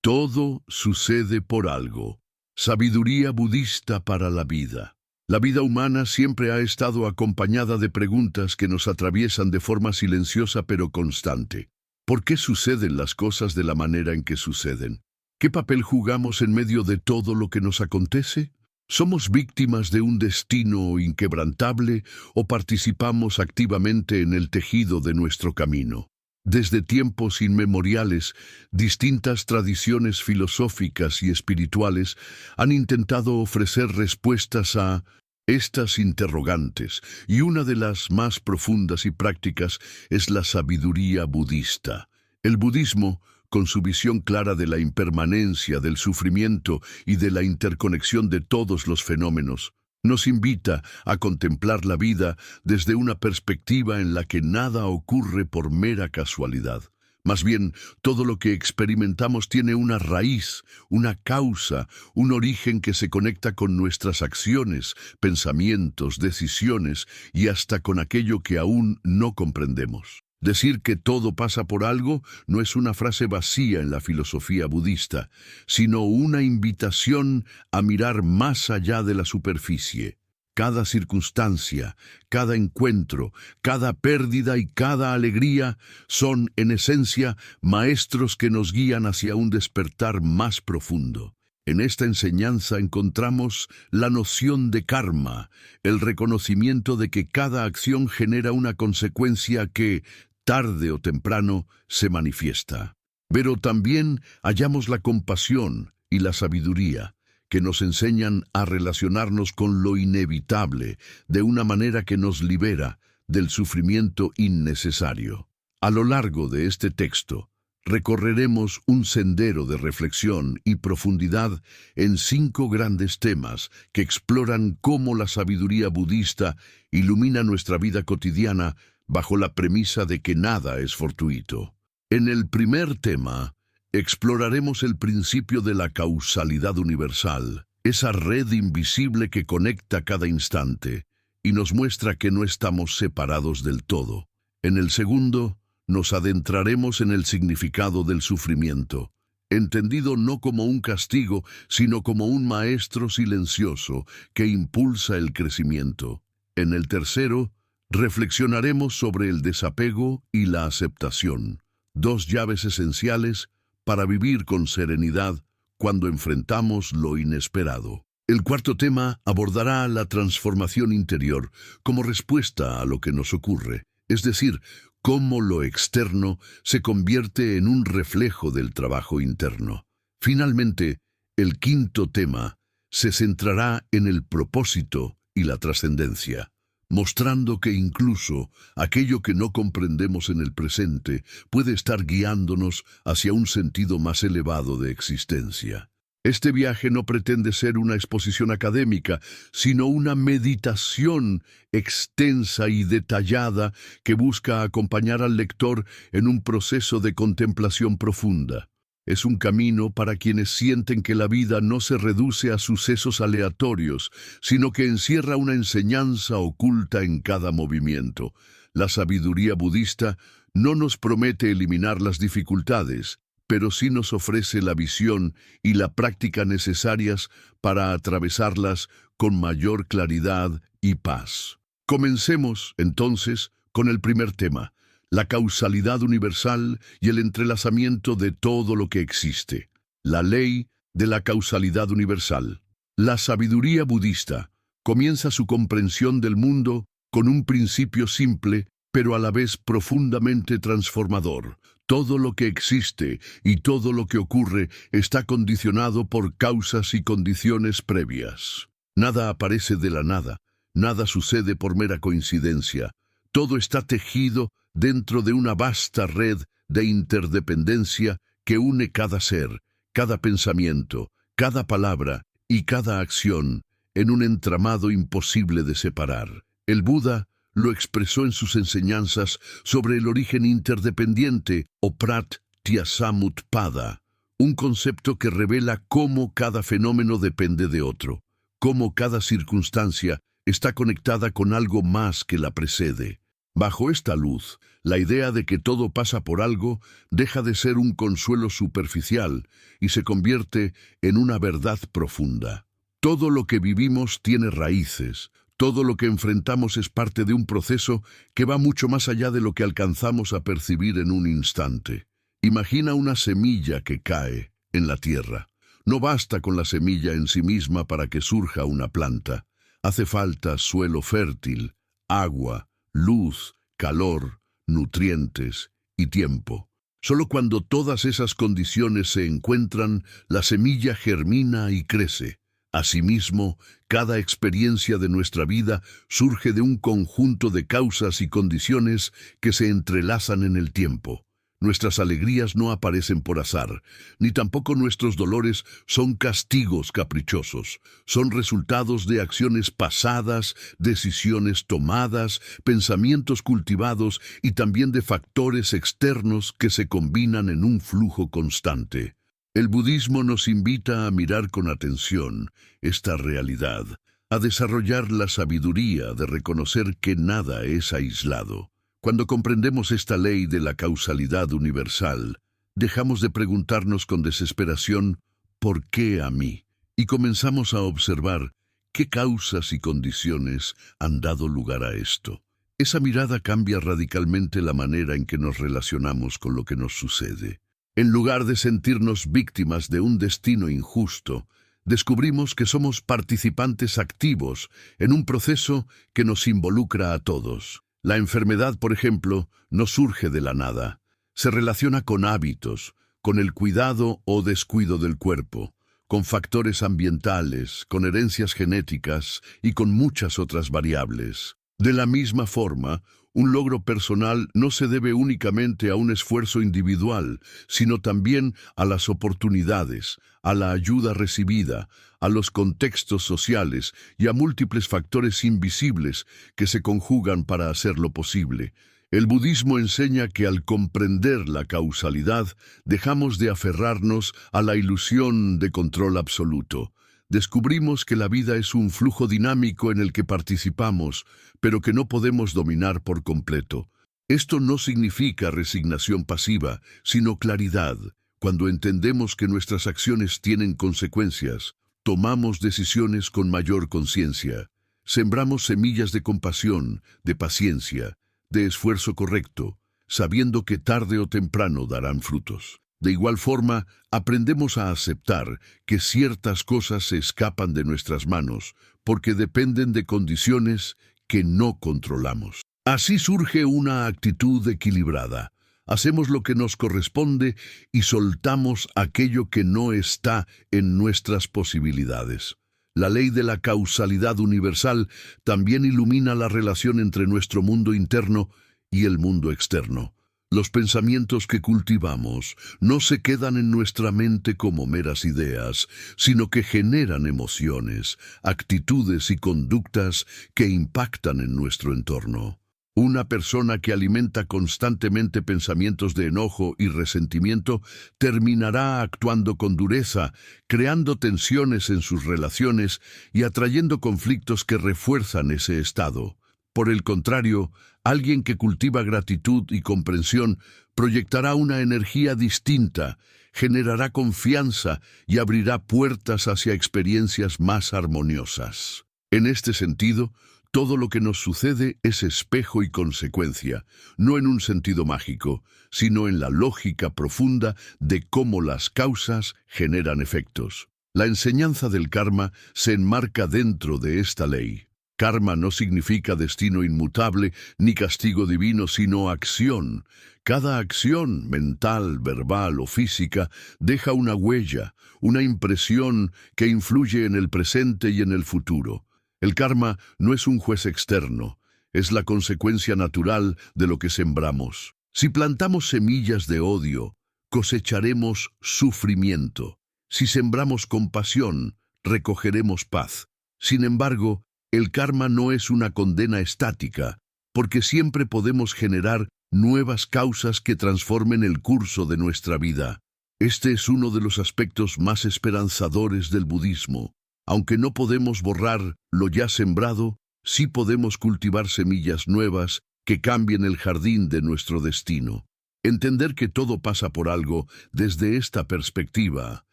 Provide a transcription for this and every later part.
Todo sucede por algo. Sabiduría budista para la vida. La vida humana siempre ha estado acompañada de preguntas que nos atraviesan de forma silenciosa pero constante. ¿Por qué suceden las cosas de la manera en que suceden? ¿Qué papel jugamos en medio de todo lo que nos acontece? ¿Somos víctimas de un destino inquebrantable o participamos activamente en el tejido de nuestro camino? Desde tiempos inmemoriales, distintas tradiciones filosóficas y espirituales han intentado ofrecer respuestas a estas interrogantes, y una de las más profundas y prácticas es la sabiduría budista. El budismo, con su visión clara de la impermanencia, del sufrimiento y de la interconexión de todos los fenómenos, nos invita a contemplar la vida desde una perspectiva en la que nada ocurre por mera casualidad. Más bien, todo lo que experimentamos tiene una raíz, una causa, un origen que se conecta con nuestras acciones, pensamientos, decisiones y hasta con aquello que aún no comprendemos. Decir que todo pasa por algo no es una frase vacía en la filosofía budista, sino una invitación a mirar más allá de la superficie. Cada circunstancia, cada encuentro, cada pérdida y cada alegría son, en esencia, maestros que nos guían hacia un despertar más profundo. En esta enseñanza encontramos la noción de karma, el reconocimiento de que cada acción genera una consecuencia que, tarde o temprano, se manifiesta. Pero también hallamos la compasión y la sabiduría, que nos enseñan a relacionarnos con lo inevitable de una manera que nos libera del sufrimiento innecesario. A lo largo de este texto, recorreremos un sendero de reflexión y profundidad en 5 grandes temas que exploran cómo la sabiduría budista ilumina nuestra vida cotidiana bajo la premisa de que nada es fortuito. En el primer tema, exploraremos el principio de la causalidad universal, esa red invisible que conecta cada instante y nos muestra que no estamos separados del todo. En el segundo, nos adentraremos en el significado del sufrimiento, entendido no como un castigo, sino como un maestro silencioso que impulsa el crecimiento. En el tercero, reflexionaremos sobre el desapego y la aceptación, 2 llaves esenciales para vivir con serenidad cuando enfrentamos lo inesperado. El cuarto tema abordará la transformación interior como respuesta a lo que nos ocurre, es decir, cómo lo externo se convierte en un reflejo del trabajo interno. Finalmente, el quinto tema se centrará en el propósito y la trascendencia, mostrando que incluso aquello que no comprendemos en el presente puede estar guiándonos hacia un sentido más elevado de existencia. Este viaje no pretende ser una exposición académica, sino una meditación extensa y detallada que busca acompañar al lector en un proceso de contemplación profunda. Es un camino para quienes sienten que la vida no se reduce a sucesos aleatorios, sino que encierra una enseñanza oculta en cada movimiento. La sabiduría budista no nos promete eliminar las dificultades, pero sí nos ofrece la visión y la práctica necesarias para atravesarlas con mayor claridad y paz. Comencemos, entonces, con el primer tema: la causalidad universal y el entrelazamiento de todo lo que existe. La ley de la causalidad universal. La sabiduría budista comienza su comprensión del mundo con un principio simple, pero a la vez profundamente transformador. Todo lo que existe y todo lo que ocurre está condicionado por causas y condiciones previas. Nada aparece de la nada, nada sucede por mera coincidencia. Todo está tejido dentro de una vasta red de interdependencia que une cada ser, cada pensamiento, cada palabra y cada acción en un entramado imposible de separar. El Buda lo expresó en sus enseñanzas sobre el origen interdependiente o Pratysamutpada, un concepto que revela cómo cada fenómeno depende de otro, cómo cada circunstancia está conectada con algo más que la precede. Bajo esta luz, la idea de que todo pasa por algo deja de ser un consuelo superficial y se convierte en una verdad profunda. Todo lo que vivimos tiene raíces, todo lo que enfrentamos es parte de un proceso que va mucho más allá de lo que alcanzamos a percibir en un instante. Imagina una semilla que cae en la tierra. No basta con la semilla en sí misma para que surja una planta. Hace falta suelo fértil, agua, luz, calor, nutrientes y tiempo. Solo cuando todas esas condiciones se encuentran, la semilla germina y crece. Asimismo, cada experiencia de nuestra vida surge de un conjunto de causas y condiciones que se entrelazan en el tiempo. Nuestras alegrías no aparecen por azar, ni tampoco nuestros dolores son castigos caprichosos. Son resultados de acciones pasadas, decisiones tomadas, pensamientos cultivados y también de factores externos que se combinan en un flujo constante. El budismo nos invita a mirar con atención esta realidad, a desarrollar la sabiduría de reconocer que nada es aislado. Cuando comprendemos esta ley de la causalidad universal, dejamos de preguntarnos con desesperación ¿por qué a mí? Y comenzamos a observar qué causas y condiciones han dado lugar a esto. Esa mirada cambia radicalmente la manera en que nos relacionamos con lo que nos sucede. En lugar de sentirnos víctimas de un destino injusto, descubrimos que somos participantes activos en un proceso que nos involucra a todos. La enfermedad, por ejemplo, no surge de la nada. Se relaciona con hábitos, con el cuidado o descuido del cuerpo, con factores ambientales, con herencias genéticas y con muchas otras variables. De la misma forma, un logro personal no se debe únicamente a un esfuerzo individual, sino también a las oportunidades, a la ayuda recibida, a los contextos sociales y a múltiples factores invisibles que se conjugan para hacerlo posible. El budismo enseña que al comprender la causalidad, dejamos de aferrarnos a la ilusión de control absoluto. Descubrimos que la vida es un flujo dinámico en el que participamos, pero que no podemos dominar por completo. Esto no significa resignación pasiva, sino claridad. Cuando entendemos que nuestras acciones tienen consecuencias, tomamos decisiones con mayor conciencia. Sembramos semillas de compasión, de paciencia, de esfuerzo correcto, sabiendo que tarde o temprano darán frutos. De igual forma, aprendemos a aceptar que ciertas cosas se escapan de nuestras manos porque dependen de condiciones que no controlamos. Así surge una actitud equilibrada. Hacemos lo que nos corresponde y soltamos aquello que no está en nuestras posibilidades. La ley de la causalidad universal también ilumina la relación entre nuestro mundo interno y el mundo externo. Los pensamientos que cultivamos no se quedan en nuestra mente como meras ideas, sino que generan emociones, actitudes y conductas que impactan en nuestro entorno. Una persona que alimenta constantemente pensamientos de enojo y resentimiento terminará actuando con dureza, creando tensiones en sus relaciones y atrayendo conflictos que refuerzan ese estado. Por el contrario, alguien que cultiva gratitud y comprensión proyectará una energía distinta, generará confianza y abrirá puertas hacia experiencias más armoniosas. En este sentido, todo lo que nos sucede es espejo y consecuencia, no en un sentido mágico, sino en la lógica profunda de cómo las causas generan efectos. La enseñanza del karma se enmarca dentro de esta ley. Karma no significa destino inmutable ni castigo divino, sino acción. Cada acción, mental, verbal o física, deja una huella, una impresión que influye en el presente y en el futuro. El karma no es un juez externo, es la consecuencia natural de lo que sembramos. Si plantamos semillas de odio, cosecharemos sufrimiento. Si sembramos compasión, recogeremos paz. Sin embargo, el karma no es una condena estática, porque siempre podemos generar nuevas causas que transformen el curso de nuestra vida. Este es uno de los aspectos más esperanzadores del budismo. Aunque no podemos borrar lo ya sembrado, sí podemos cultivar semillas nuevas que cambien el jardín de nuestro destino. Entender que todo pasa por algo desde esta perspectiva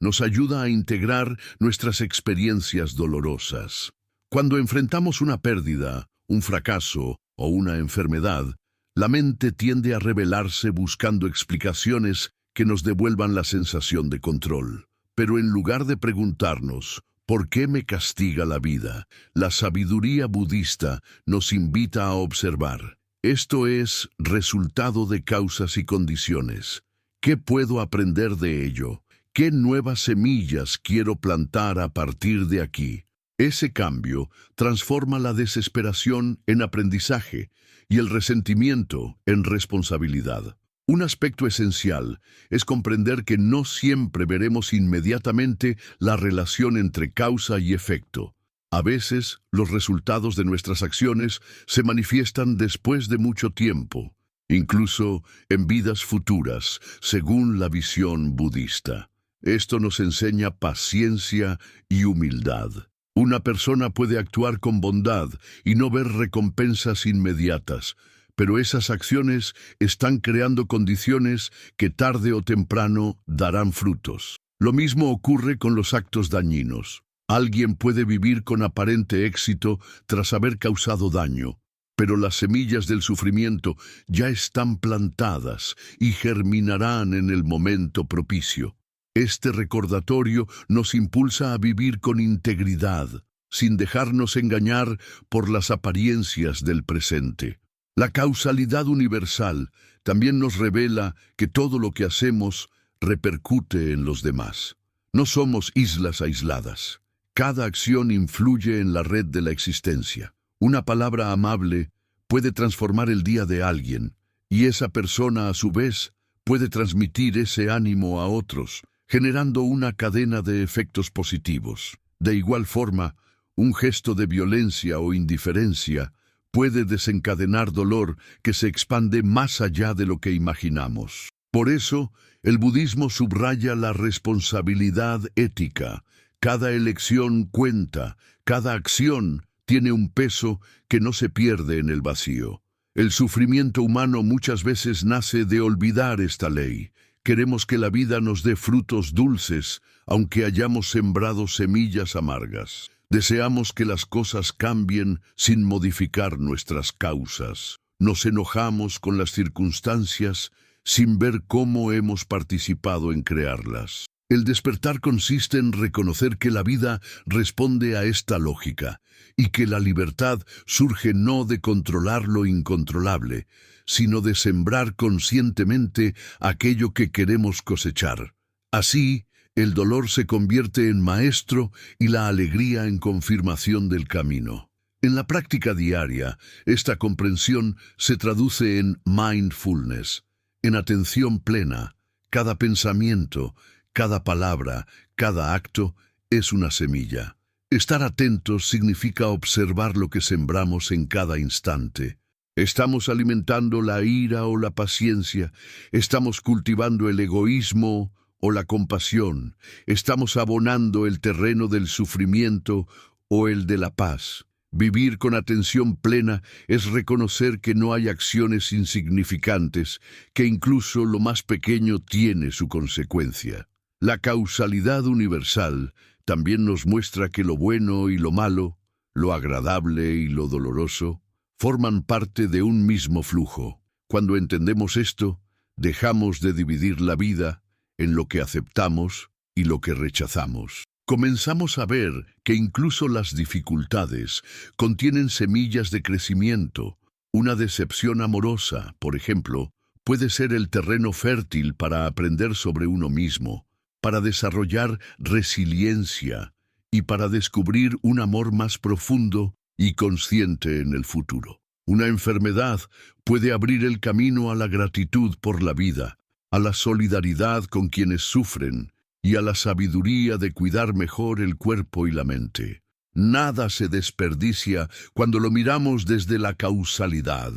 nos ayuda a integrar nuestras experiencias dolorosas. Cuando enfrentamos una pérdida, un fracaso o una enfermedad, la mente tiende a rebelarse buscando explicaciones que nos devuelvan la sensación de control. Pero en lugar de preguntarnos, ¿por qué me castiga la vida?, la sabiduría budista nos invita a observar. Esto es resultado de causas y condiciones. ¿Qué puedo aprender de ello? ¿Qué nuevas semillas quiero plantar a partir de aquí? Ese cambio transforma la desesperación en aprendizaje y el resentimiento en responsabilidad. Un aspecto esencial es comprender que no siempre veremos inmediatamente la relación entre causa y efecto. A veces, los resultados de nuestras acciones se manifiestan después de mucho tiempo, incluso en vidas futuras, según la visión budista. Esto nos enseña paciencia y humildad. Una persona puede actuar con bondad y no ver recompensas inmediatas, pero esas acciones están creando condiciones que tarde o temprano darán frutos. Lo mismo ocurre con los actos dañinos. Alguien puede vivir con aparente éxito tras haber causado daño, pero las semillas del sufrimiento ya están plantadas y germinarán en el momento propicio. Este recordatorio nos impulsa a vivir con integridad, sin dejarnos engañar por las apariencias del presente. La causalidad universal también nos revela que todo lo que hacemos repercute en los demás. No somos islas aisladas. Cada acción influye en la red de la existencia. Una palabra amable puede transformar el día de alguien, y esa persona a su vez puede transmitir ese ánimo a otros, generando una cadena de efectos positivos. De igual forma, un gesto de violencia o indiferencia puede desencadenar dolor que se expande más allá de lo que imaginamos. Por eso, el budismo subraya la responsabilidad ética. Cada elección cuenta, cada acción tiene un peso que no se pierde en el vacío. El sufrimiento humano muchas veces nace de olvidar esta ley. Queremos que la vida nos dé frutos dulces, aunque hayamos sembrado semillas amargas. Deseamos que las cosas cambien sin modificar nuestras causas. Nos enojamos con las circunstancias sin ver cómo hemos participado en crearlas. El despertar consiste en reconocer que la vida responde a esta lógica y que la libertad surge no de controlar lo incontrolable, sino de sembrar conscientemente aquello que queremos cosechar. Así, el dolor se convierte en maestro y la alegría en confirmación del camino. En la práctica diaria, esta comprensión se traduce en mindfulness, en atención plena. Cada pensamiento, cada palabra, cada acto es una semilla. Estar atentos significa observar lo que sembramos en cada instante. Estamos alimentando la ira o la paciencia, estamos cultivando el egoísmo o la compasión, estamos abonando el terreno del sufrimiento o el de la paz. Vivir con atención plena es reconocer que no hay acciones insignificantes, que incluso lo más pequeño tiene su consecuencia. La causalidad universal también nos muestra que lo bueno y lo malo, lo agradable y lo doloroso, forman parte de un mismo flujo. Cuando entendemos esto, dejamos de dividir la vida en lo que aceptamos y lo que rechazamos. Comenzamos a ver que incluso las dificultades contienen semillas de crecimiento. Una decepción amorosa, por ejemplo, puede ser el terreno fértil para aprender sobre uno mismo, para desarrollar resiliencia y para descubrir un amor más profundo y consciente en el futuro. Una enfermedad puede abrir el camino a la gratitud por la vida, a la solidaridad con quienes sufren y a la sabiduría de cuidar mejor el cuerpo y la mente. Nada se desperdicia cuando lo miramos desde la causalidad.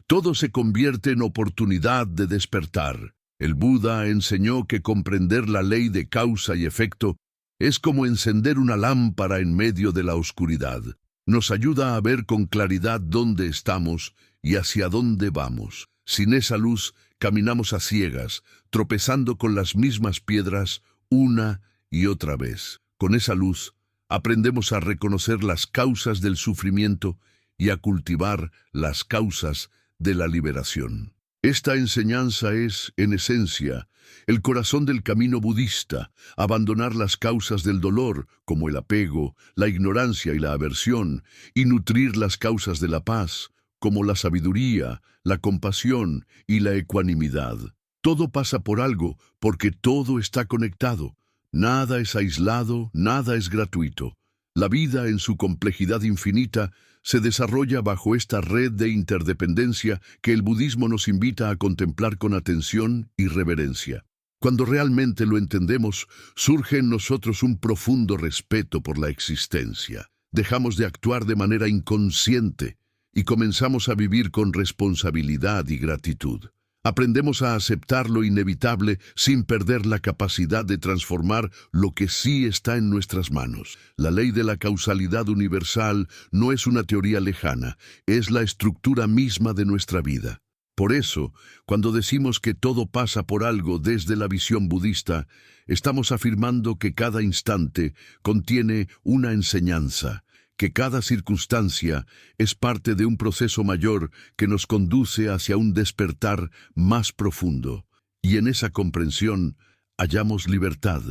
Todo se convierte en oportunidad de despertar. El Buda enseñó que comprender la ley de causa y efecto es como encender una lámpara en medio de la oscuridad. Nos ayuda a ver con claridad dónde estamos y hacia dónde vamos. Sin esa luz, caminamos a ciegas, tropezando con las mismas piedras una y otra vez. Con esa luz, aprendemos a reconocer las causas del sufrimiento y a cultivar las causas de la liberación. Esta enseñanza es, en esencia, el corazón del camino budista: abandonar las causas del dolor, como el apego, la ignorancia y la aversión, y nutrir las causas de la paz, como la sabiduría, la compasión y la ecuanimidad. Todo pasa por algo, porque todo está conectado. Nada es aislado, nada es gratuito. La vida, en su complejidad infinita, se desarrolla bajo esta red de interdependencia que el budismo nos invita a contemplar con atención y reverencia. Cuando realmente lo entendemos, surge en nosotros un profundo respeto por la existencia. Dejamos de actuar de manera inconsciente y comenzamos a vivir con responsabilidad y gratitud. Aprendemos a aceptar lo inevitable sin perder la capacidad de transformar lo que sí está en nuestras manos. La ley de la causalidad universal no es una teoría lejana, es la estructura misma de nuestra vida. Por eso, cuando decimos que todo pasa por algo desde la visión budista, estamos afirmando que cada instante contiene una enseñanza, que cada circunstancia es parte de un proceso mayor que nos conduce hacia un despertar más profundo. Y en esa comprensión hallamos libertad,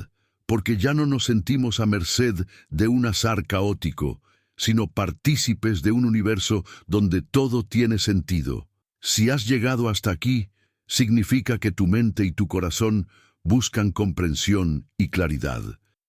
porque ya no nos sentimos a merced de un azar caótico, sino partícipes de un universo donde todo tiene sentido. Si has llegado hasta aquí, significa que tu mente y tu corazón buscan comprensión y claridad.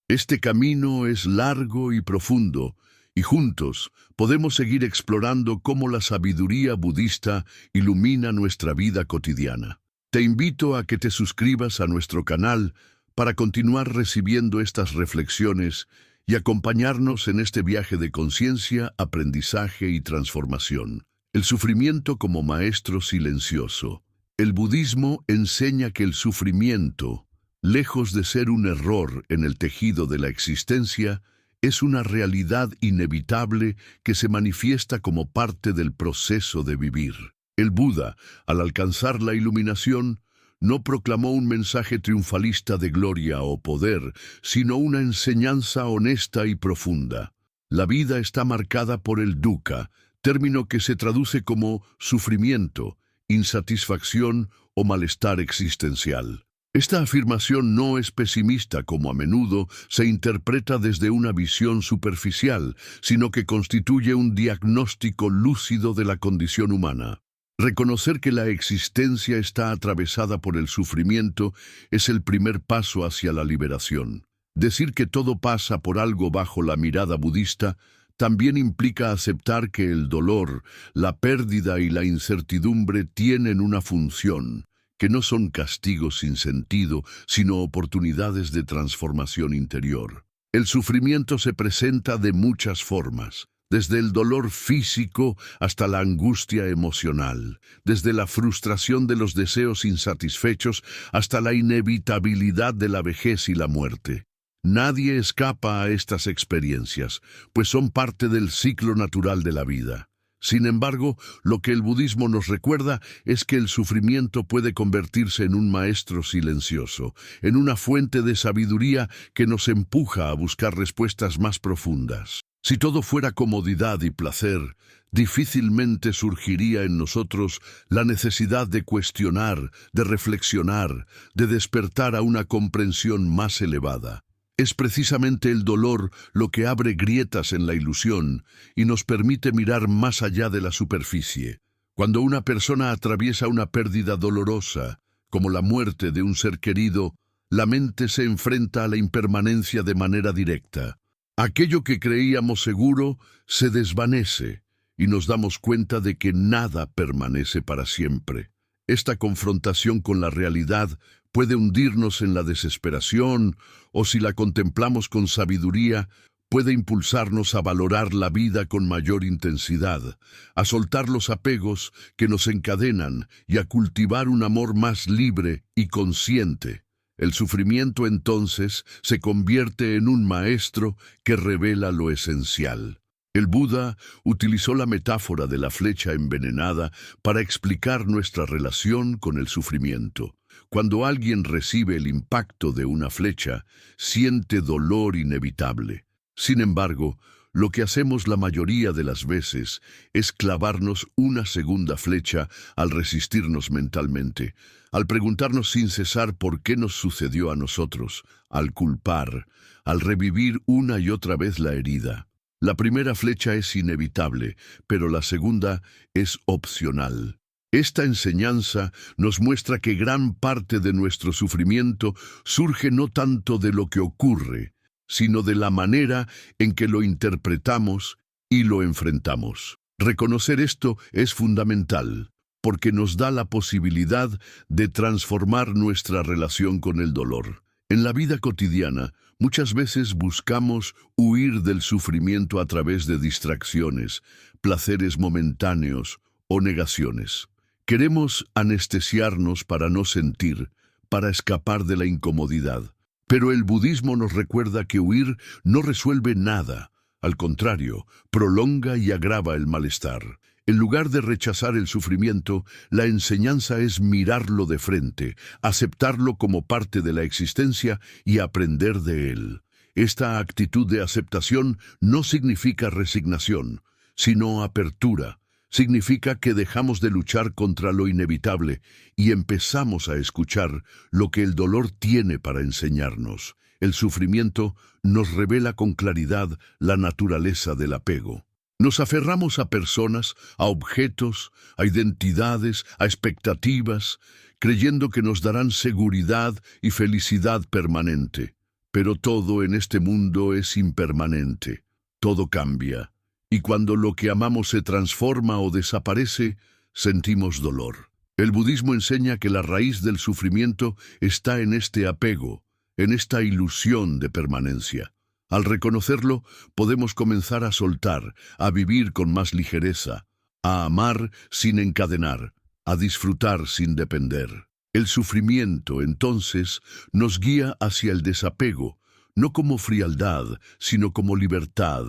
Este camino es largo y profundo, y juntos podemos seguir explorando cómo la sabiduría budista ilumina nuestra vida cotidiana. Te invito a que te suscribas a nuestro canal para continuar recibiendo estas reflexiones y acompañarnos en este viaje de conciencia, aprendizaje y transformación. El sufrimiento como maestro silencioso. El budismo enseña que el sufrimiento, lejos de ser un error en el tejido de la existencia, es una realidad inevitable que se manifiesta como parte del proceso de vivir. El Buda, al alcanzar la iluminación, no proclamó un mensaje triunfalista de gloria o poder, sino una enseñanza honesta y profunda. La vida está marcada por el dukkha, término que se traduce como sufrimiento, insatisfacción o malestar existencial. Esta afirmación no es pesimista como a menudo se interpreta desde una visión superficial, sino que constituye un diagnóstico lúcido de la condición humana. Reconocer que la existencia está atravesada por el sufrimiento es el primer paso hacia la liberación. Decir que todo pasa por algo bajo la mirada budista también implica aceptar que el dolor, la pérdida y la incertidumbre tienen una función, que no son castigos sin sentido, sino oportunidades de transformación interior. El sufrimiento se presenta de muchas formas, desde el dolor físico hasta la angustia emocional, desde la frustración de los deseos insatisfechos hasta la inevitabilidad de la vejez y la muerte. Nadie escapa a estas experiencias, pues son parte del ciclo natural de la vida. Sin embargo, lo que el budismo nos recuerda es que el sufrimiento puede convertirse en un maestro silencioso, en una fuente de sabiduría que nos empuja a buscar respuestas más profundas. Si todo fuera comodidad y placer, difícilmente surgiría en nosotros la necesidad de cuestionar, de reflexionar, de despertar a una comprensión más elevada. Es precisamente el dolor lo que abre grietas en la ilusión y nos permite mirar más allá de la superficie. Cuando una persona atraviesa una pérdida dolorosa, como la muerte de un ser querido, la mente se enfrenta a la impermanencia de manera directa. Aquello que creíamos seguro se desvanece y nos damos cuenta de que nada permanece para siempre. Esta confrontación con la realidad puede hundirnos en la desesperación, o si la contemplamos con sabiduría, puede impulsarnos a valorar la vida con mayor intensidad, a soltar los apegos que nos encadenan y a cultivar un amor más libre y consciente. El sufrimiento entonces se convierte en un maestro que revela lo esencial. El Buda utilizó la metáfora de la flecha envenenada para explicar nuestra relación con el sufrimiento. Cuando alguien recibe el impacto de una flecha, siente dolor inevitable. Sin embargo, lo que hacemos la mayoría de las veces es clavarnos una segunda flecha al resistirnos mentalmente, al preguntarnos sin cesar por qué nos sucedió a nosotros, al culpar, al revivir una y otra vez la herida. La primera flecha es inevitable, pero la segunda es opcional. Esta enseñanza nos muestra que gran parte de nuestro sufrimiento surge no tanto de lo que ocurre, sino de la manera en que lo interpretamos y lo enfrentamos. Reconocer esto es fundamental, porque nos da la posibilidad de transformar nuestra relación con el dolor. En la vida cotidiana, muchas veces buscamos huir del sufrimiento a través de distracciones, placeres momentáneos o negaciones. Queremos anestesiarnos para no sentir, para escapar de la incomodidad. Pero el budismo nos recuerda que huir no resuelve nada. Al contrario, prolonga y agrava el malestar. En lugar de rechazar el sufrimiento, la enseñanza es mirarlo de frente, aceptarlo como parte de la existencia y aprender de él. Esta actitud de aceptación no significa resignación, sino apertura. Significa que dejamos de luchar contra lo inevitable y empezamos a escuchar lo que el dolor tiene para enseñarnos. El sufrimiento nos revela con claridad la naturaleza del apego. Nos aferramos a personas, a objetos, a identidades, a expectativas, creyendo que nos darán seguridad y felicidad permanente. Pero todo en este mundo es impermanente. Todo cambia. Y cuando lo que amamos se transforma o desaparece, sentimos dolor. El budismo enseña que la raíz del sufrimiento está en este apego, en esta ilusión de permanencia. Al reconocerlo, podemos comenzar a soltar, a vivir con más ligereza, a amar sin encadenar, a disfrutar sin depender. El sufrimiento, entonces, nos guía hacia el desapego, no como frialdad, sino como libertad.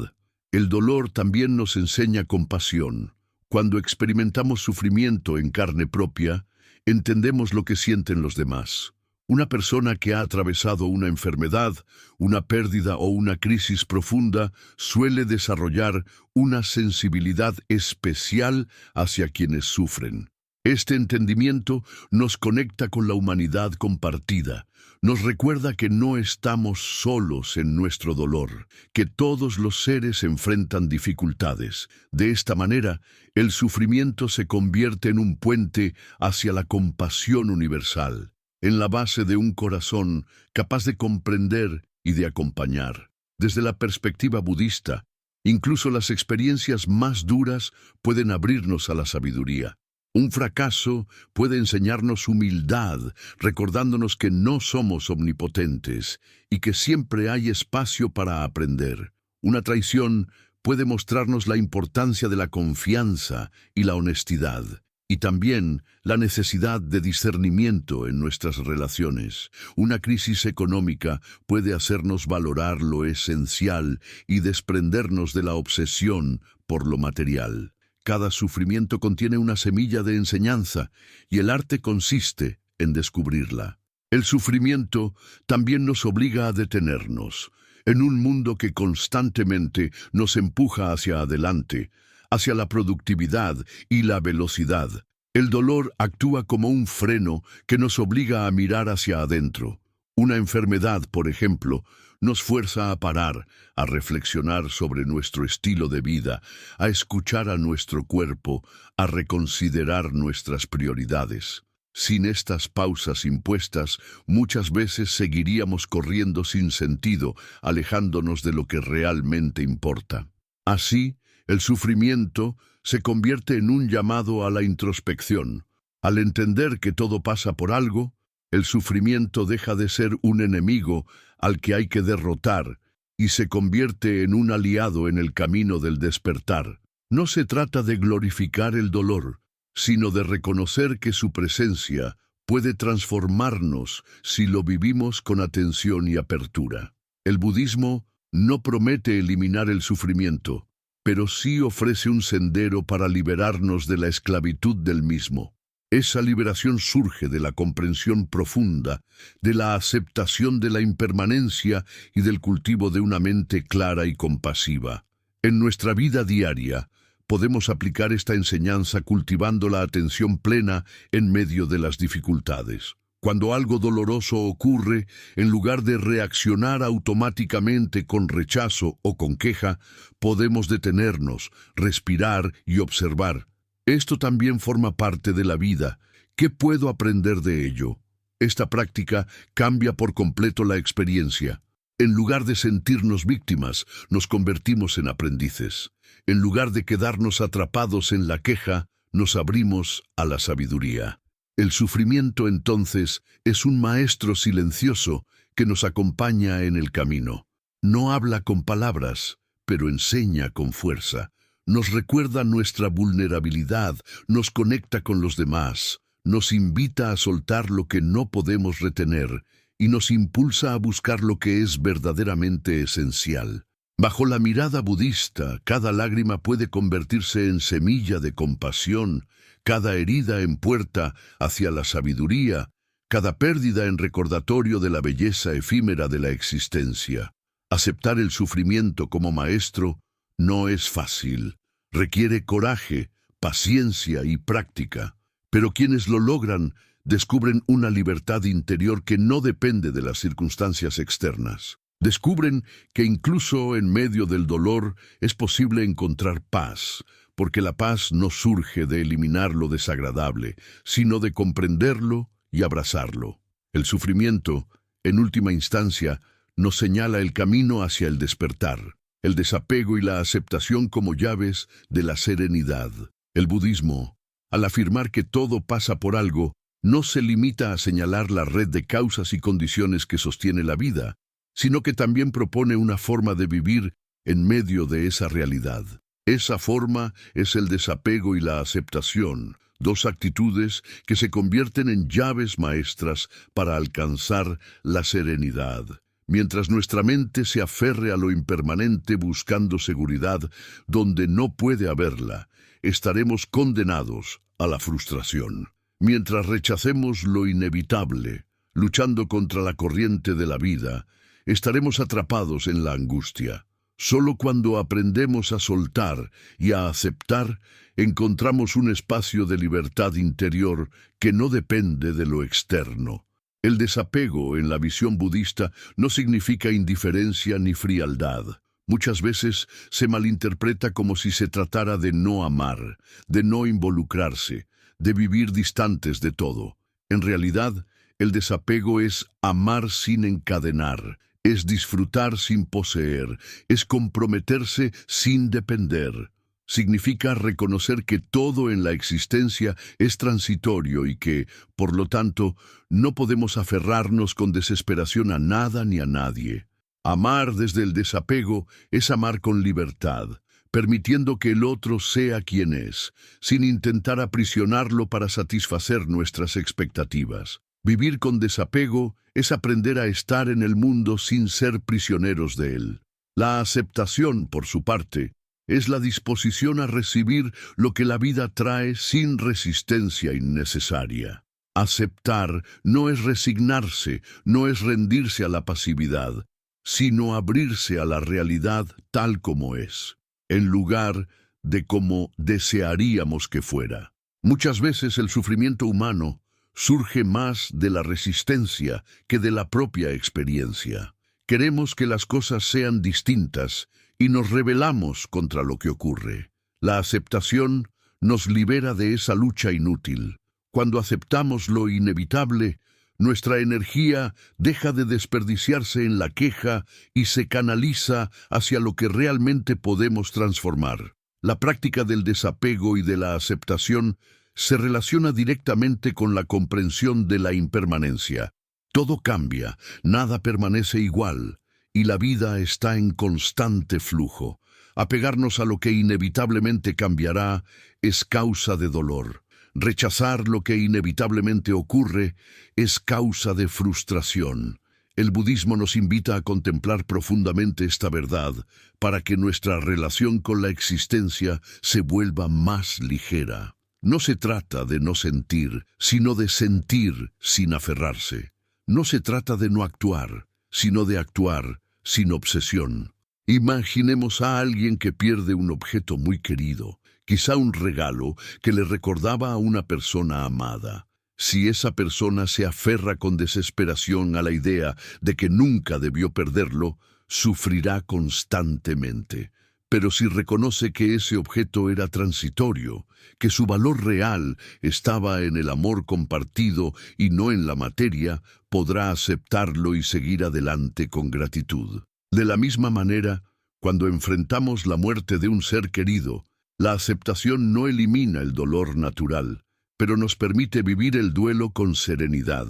El dolor también nos enseña compasión. Cuando experimentamos sufrimiento en carne propia, entendemos lo que sienten los demás. Una persona que ha atravesado una enfermedad, una pérdida o una crisis profunda suele desarrollar una sensibilidad especial hacia quienes sufren. Este entendimiento nos conecta con la humanidad compartida. Nos recuerda que no estamos solos en nuestro dolor, que todos los seres enfrentan dificultades. De esta manera, el sufrimiento se convierte en un puente hacia la compasión universal, en la base de un corazón capaz de comprender y de acompañar. Desde la perspectiva budista, incluso las experiencias más duras pueden abrirnos a la sabiduría. Un fracaso puede enseñarnos humildad, recordándonos que no somos omnipotentes y que siempre hay espacio para aprender. Una traición puede mostrarnos la importancia de la confianza y la honestidad, y también la necesidad de discernimiento en nuestras relaciones. Una crisis económica puede hacernos valorar lo esencial y desprendernos de la obsesión por lo material. Cada sufrimiento contiene una semilla de enseñanza y el arte consiste en descubrirla. El sufrimiento también nos obliga a detenernos. En un mundo que constantemente nos empuja hacia adelante, hacia la productividad y la velocidad, el dolor actúa como un freno que nos obliga a mirar hacia adentro. Una enfermedad, por ejemplo, nos fuerza a parar, a reflexionar sobre nuestro estilo de vida, a escuchar a nuestro cuerpo, a reconsiderar nuestras prioridades. Sin estas pausas impuestas, muchas veces seguiríamos corriendo sin sentido, alejándonos de lo que realmente importa. Así, el sufrimiento se convierte en un llamado a la introspección. Al entender que todo pasa por algo, el sufrimiento deja de ser un enemigo al que hay que derrotar y se convierte en un aliado en el camino del despertar. No se trata de glorificar el dolor, sino de reconocer que su presencia puede transformarnos si lo vivimos con atención y apertura. El budismo no promete eliminar el sufrimiento, pero sí ofrece un sendero para liberarnos de la esclavitud del mismo. Esa liberación surge de la comprensión profunda, de la aceptación de la impermanencia y del cultivo de una mente clara y compasiva. En nuestra vida diaria, podemos aplicar esta enseñanza cultivando la atención plena en medio de las dificultades. Cuando algo doloroso ocurre, en lugar de reaccionar automáticamente con rechazo o con queja, podemos detenernos, respirar y observar. Esto también forma parte de la vida. ¿Qué puedo aprender de ello? Esta práctica cambia por completo la experiencia. En lugar de sentirnos víctimas, nos convertimos en aprendices. En lugar de quedarnos atrapados en la queja, nos abrimos a la sabiduría. El sufrimiento, entonces, es un maestro silencioso que nos acompaña en el camino. No habla con palabras, pero enseña con fuerza. Nos recuerda nuestra vulnerabilidad, nos conecta con los demás, nos invita a soltar lo que no podemos retener y nos impulsa a buscar lo que es verdaderamente esencial. Bajo la mirada budista, cada lágrima puede convertirse en semilla de compasión, cada herida en puerta hacia la sabiduría, cada pérdida en recordatorio de la belleza efímera de la existencia. Aceptar el sufrimiento como maestro no es fácil. Requiere coraje, paciencia y práctica. Pero quienes lo logran descubren una libertad interior que no depende de las circunstancias externas. Descubren que incluso en medio del dolor es posible encontrar paz, porque la paz no surge de eliminar lo desagradable, sino de comprenderlo y abrazarlo. El sufrimiento, en última instancia, nos señala el camino hacia el despertar, el desapego y la aceptación como llaves de la serenidad. El budismo, al afirmar que todo pasa por algo, no se limita a señalar la red de causas y condiciones que sostiene la vida, sino que también propone una forma de vivir en medio de esa realidad. Esa forma es el desapego y la aceptación, dos actitudes que se convierten en llaves maestras para alcanzar la serenidad. Mientras nuestra mente se aferre a lo impermanente buscando seguridad donde no puede haberla, estaremos condenados a la frustración. Mientras rechacemos lo inevitable, luchando contra la corriente de la vida, estaremos atrapados en la angustia. Solo cuando aprendemos a soltar y a aceptar, encontramos un espacio de libertad interior que no depende de lo externo. El desapego en la visión budista no significa indiferencia ni frialdad. Muchas veces se malinterpreta como si se tratara de no amar, de no involucrarse, de vivir distantes de todo. En realidad, el desapego es amar sin encadenar, es disfrutar sin poseer, es comprometerse sin depender. Significa reconocer que todo en la existencia es transitorio y que, por lo tanto, no podemos aferrarnos con desesperación a nada ni a nadie. Amar desde el desapego es amar con libertad, permitiendo que el otro sea quien es, sin intentar aprisionarlo para satisfacer nuestras expectativas. Vivir con desapego es aprender a estar en el mundo sin ser prisioneros de él. La aceptación, por su parte, es la disposición a recibir lo que la vida trae sin resistencia innecesaria. Aceptar no es resignarse, no es rendirse a la pasividad, sino abrirse a la realidad tal como es, en lugar de como desearíamos que fuera. Muchas veces el sufrimiento humano surge más de la resistencia que de la propia experiencia. Queremos que las cosas sean distintas y nos rebelamos contra lo que ocurre. La aceptación nos libera de esa lucha inútil. Cuando aceptamos lo inevitable, nuestra energía deja de desperdiciarse en la queja y se canaliza hacia lo que realmente podemos transformar. La práctica del desapego y de la aceptación se relaciona directamente con la comprensión de la impermanencia. Todo cambia, nada permanece igual, y la vida está en constante flujo. Apegarnos a lo que inevitablemente cambiará es causa de dolor. Rechazar lo que inevitablemente ocurre es causa de frustración. El budismo nos invita a contemplar profundamente esta verdad para que nuestra relación con la existencia se vuelva más ligera. No se trata de no sentir, sino de sentir sin aferrarse. No se trata de no actuar, sino de actuar sin obsesión. Imaginemos a alguien que pierde un objeto muy querido, quizá un regalo que le recordaba a una persona amada. Si esa persona se aferra con desesperación a la idea de que nunca debió perderlo, sufrirá constantemente. Pero si reconoce que ese objeto era transitorio, que su valor real estaba en el amor compartido y no en la materia, podrá aceptarlo y seguir adelante con gratitud. De la misma manera, cuando enfrentamos la muerte de un ser querido, la aceptación no elimina el dolor natural, pero nos permite vivir el duelo con serenidad,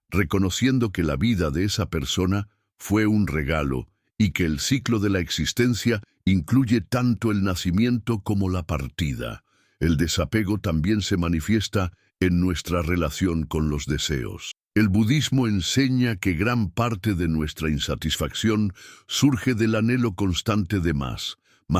reconociendo que la vida de esa persona fue un regalo y que el ciclo de la existencia incluye tanto el nacimiento como la partida. El desapego también se manifiesta en nuestra relación con los deseos. El budismo enseña que gran parte de nuestra insatisfacción surge del anhelo constante de más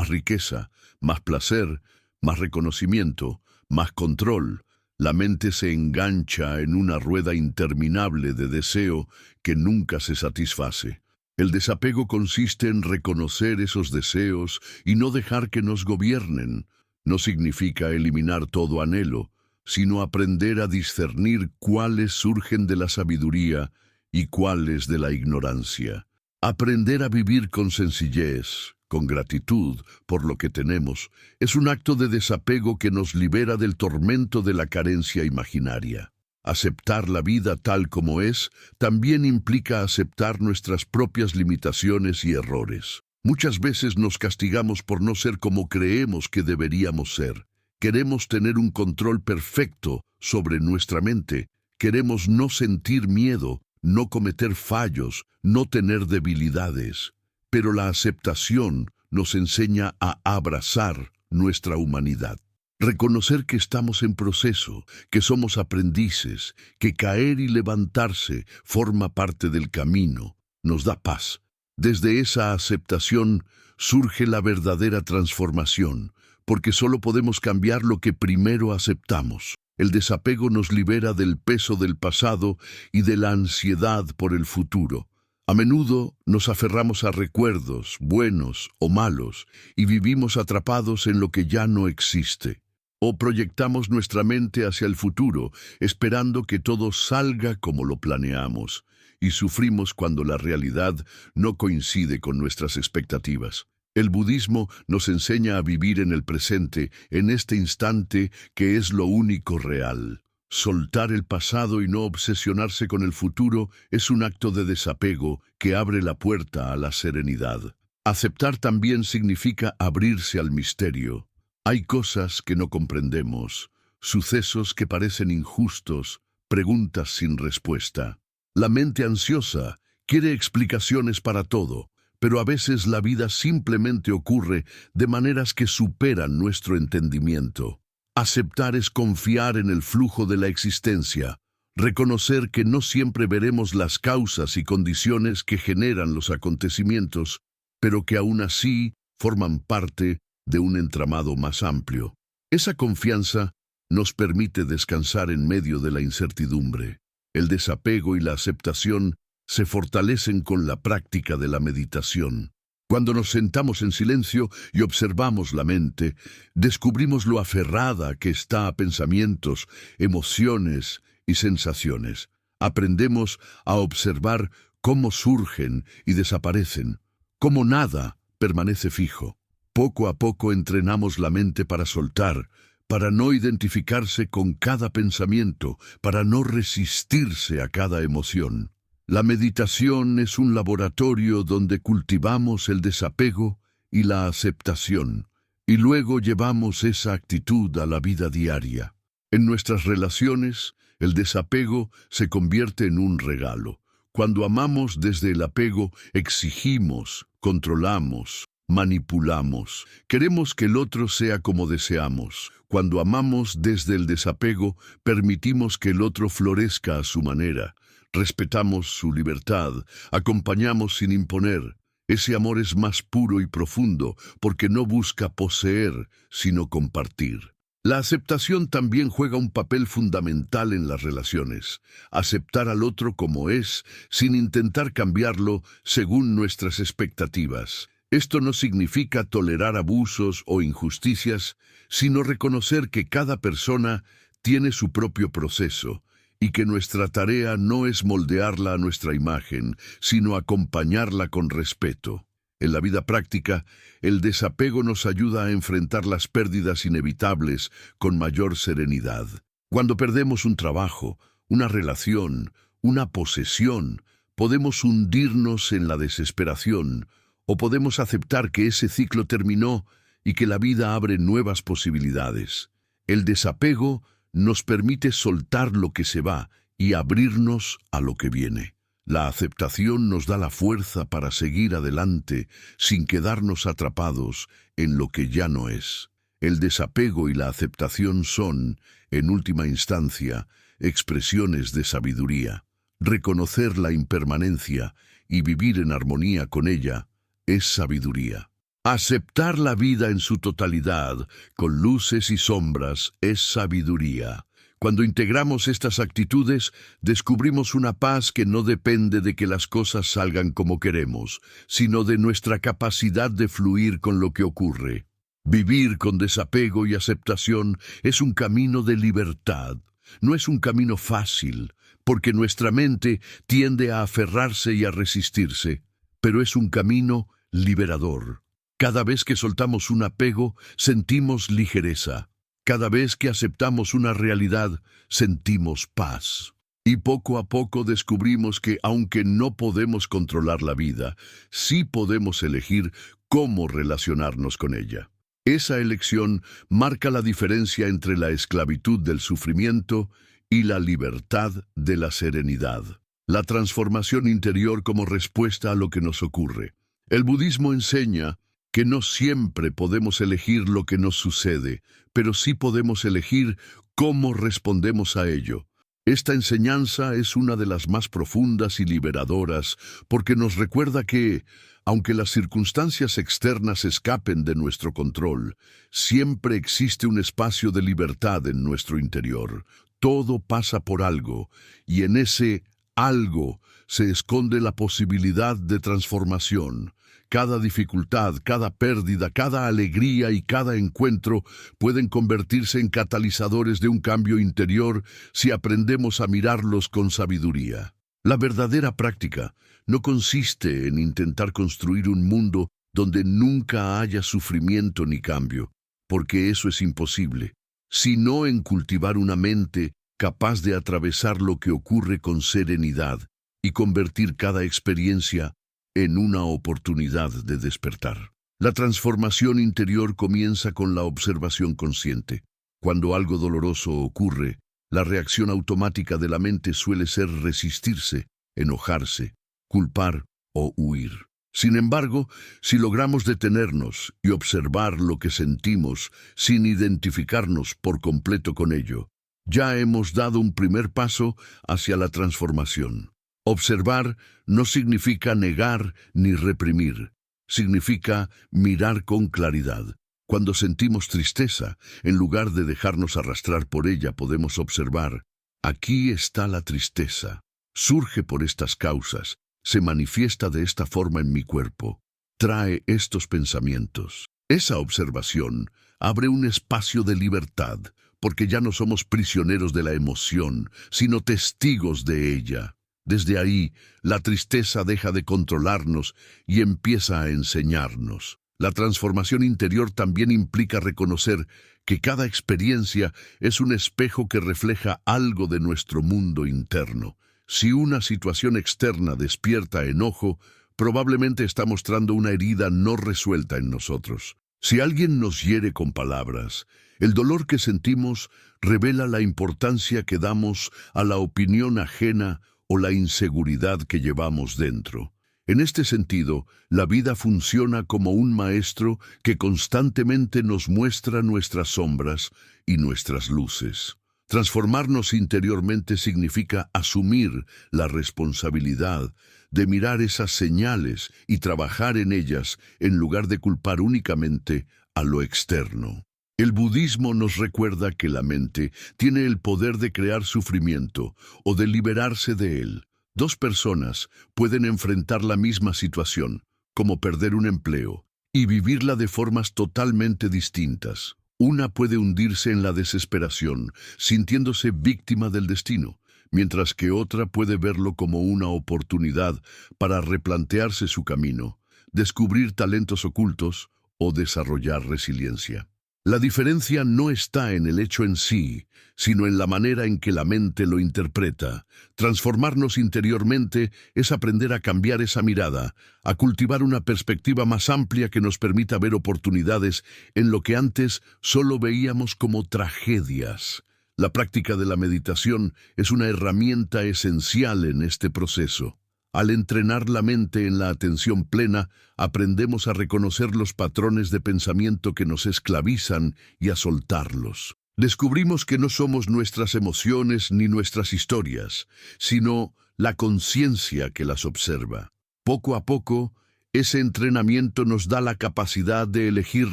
riqueza, más placer, más reconocimiento, más control. La mente se engancha en una rueda interminable de deseo que nunca se satisface. El desapego consiste en reconocer esos deseos y no dejar que nos gobiernen. No significa eliminar todo anhelo, sino aprender a discernir cuáles surgen de la sabiduría y cuáles de la ignorancia. Aprender a vivir con sencillez, con gratitud por lo que tenemos, es un acto de desapego que nos libera del tormento de la carencia imaginaria. Aceptar la vida tal como es también implica aceptar nuestras propias limitaciones y errores. Muchas veces nos castigamos por no ser como creemos que deberíamos ser. Queremos tener un control perfecto sobre nuestra mente. Queremos no sentir miedo, no cometer fallos, no tener debilidades. Pero la aceptación nos enseña a abrazar nuestra humanidad. Reconocer que estamos en proceso, que somos aprendices, que caer y levantarse forma parte del camino, nos da paz. Desde esa aceptación surge la verdadera transformación, porque solo podemos cambiar lo que primero aceptamos. El desapego nos libera del peso del pasado y de la ansiedad por el futuro. A menudo nos aferramos a recuerdos, buenos o malos, y vivimos atrapados en lo que ya no existe. O proyectamos nuestra mente hacia el futuro, esperando que todo salga como lo planeamos, y sufrimos cuando la realidad no coincide con nuestras expectativas. El budismo nos enseña a vivir en el presente, en este instante que es lo único real. Soltar el pasado y no obsesionarse con el futuro es un acto de desapego que abre la puerta a la serenidad. Aceptar también significa abrirse al misterio. Hay cosas que no comprendemos, sucesos que parecen injustos, preguntas sin respuesta. La mente ansiosa quiere explicaciones para todo, pero a veces la vida simplemente ocurre de maneras que superan nuestro entendimiento. Aceptar es confiar en el flujo de la existencia, reconocer que no siempre veremos las causas y condiciones que generan los acontecimientos, pero que aún así forman parte de un entramado más amplio. Esa confianza nos permite descansar en medio de la incertidumbre. El desapego y la aceptación se fortalecen con la práctica de la meditación. Cuando nos sentamos en silencio y observamos la mente, descubrimos lo aferrada que está a pensamientos, emociones y sensaciones. Aprendemos a observar cómo surgen y desaparecen, cómo nada permanece fijo. Poco a poco entrenamos la mente para soltar, para no identificarse con cada pensamiento, para no resistirse a cada emoción. La meditación es un laboratorio donde cultivamos el desapego y la aceptación, y luego llevamos esa actitud a la vida diaria. En nuestras relaciones, el desapego se convierte en un regalo. Cuando amamos desde el apego, exigimos, controlamos, manipulamos. Queremos que el otro sea como deseamos. Cuando amamos desde el desapego, permitimos que el otro florezca a su manera. Respetamos su libertad, acompañamos sin imponer. Ese amor es más puro y profundo porque no busca poseer, sino compartir. La aceptación también juega un papel fundamental en las relaciones. Aceptar al otro como es, sin intentar cambiarlo según nuestras expectativas. Esto no significa tolerar abusos o injusticias, sino reconocer que cada persona tiene su propio proceso y que nuestra tarea no es moldearla a nuestra imagen, sino acompañarla con respeto. En la vida práctica, el desapego nos ayuda a enfrentar las pérdidas inevitables con mayor serenidad. Cuando perdemos un trabajo, una relación, una posesión, podemos hundirnos en la desesperación o podemos aceptar que ese ciclo terminó y que la vida abre nuevas posibilidades. El desapego nos permite soltar lo que se va y abrirnos a lo que viene. La aceptación nos da la fuerza para seguir adelante sin quedarnos atrapados en lo que ya no es. El desapego y la aceptación son, en última instancia, expresiones de sabiduría. Reconocer la impermanencia y vivir en armonía con ella es sabiduría. Aceptar la vida en su totalidad, con luces y sombras, es sabiduría. Cuando integramos estas actitudes, descubrimos una paz que no depende de que las cosas salgan como queremos, sino de nuestra capacidad de fluir con lo que ocurre. Vivir con desapego y aceptación es un camino de libertad. No es un camino fácil, porque nuestra mente tiende a aferrarse y a resistirse, pero es un camino liberador. Cada vez que soltamos un apego, sentimos ligereza. Cada vez que aceptamos una realidad, sentimos paz. Y poco a poco descubrimos que, aunque no podemos controlar la vida, sí podemos elegir cómo relacionarnos con ella. Esa elección marca la diferencia entre la esclavitud del sufrimiento y la libertad de la serenidad. La transformación interior como respuesta a lo que nos ocurre. El budismo enseña que no siempre podemos elegir lo que nos sucede, pero sí podemos elegir cómo respondemos a ello. Esta enseñanza es una de las más profundas y liberadoras porque nos recuerda que, aunque las circunstancias externas escapen de nuestro control, siempre existe un espacio de libertad en nuestro interior. Todo pasa por algo, y en ese algo se esconde la posibilidad de transformación. Cada dificultad, cada pérdida, cada alegría y cada encuentro pueden convertirse en catalizadores de un cambio interior si aprendemos a mirarlos con sabiduría. La verdadera práctica no consiste en intentar construir un mundo donde nunca haya sufrimiento ni cambio, porque eso es imposible, sino en cultivar una mente capaz de atravesar lo que ocurre con serenidad y convertir cada experiencia en una oportunidad de despertar. La transformación interior comienza con la observación consciente. Cuando algo doloroso ocurre, la reacción automática de la mente suele ser resistirse, enojarse, culpar o huir. Sin embargo, si logramos detenernos y observar lo que sentimos sin identificarnos por completo con ello, ya hemos dado un primer paso hacia la transformación. Observar no significa negar ni reprimir, significa mirar con claridad. Cuando sentimos tristeza, en lugar de dejarnos arrastrar por ella, podemos observar: aquí está la tristeza, surge por estas causas, se manifiesta de esta forma en mi cuerpo, trae estos pensamientos. Esa observación abre un espacio de libertad, porque ya no somos prisioneros de la emoción, sino testigos de ella. Desde ahí, la tristeza deja de controlarnos y empieza a enseñarnos. La transformación interior también implica reconocer que cada experiencia es un espejo que refleja algo de nuestro mundo interno. Si una situación externa despierta enojo, probablemente está mostrando una herida no resuelta en nosotros. Si alguien nos hiere con palabras, el dolor que sentimos revela la importancia que damos a la opinión ajena o la inseguridad que llevamos dentro. En este sentido, la vida funciona como un maestro que constantemente nos muestra nuestras sombras y nuestras luces. Transformarnos interiormente significa asumir la responsabilidad de mirar esas señales y trabajar en ellas en lugar de culpar únicamente a lo externo. El budismo nos recuerda que la mente tiene el poder de crear sufrimiento o de liberarse de él. Dos personas pueden enfrentar la misma situación, como perder un empleo, y vivirla de formas totalmente distintas. Una puede hundirse en la desesperación, sintiéndose víctima del destino, mientras que otra puede verlo como una oportunidad para replantearse su camino, descubrir talentos ocultos o desarrollar resiliencia. La diferencia no está en el hecho en sí, sino en la manera en que la mente lo interpreta. Transformarnos interiormente es aprender a cambiar esa mirada, a cultivar una perspectiva más amplia que nos permita ver oportunidades en lo que antes solo veíamos como tragedias. La práctica de la meditación es una herramienta esencial en este proceso. Al entrenar la mente en la atención plena, aprendemos a reconocer los patrones de pensamiento que nos esclavizan y a soltarlos. Descubrimos que no somos nuestras emociones ni nuestras historias, sino la conciencia que las observa. Poco a poco, ese entrenamiento nos da la capacidad de elegir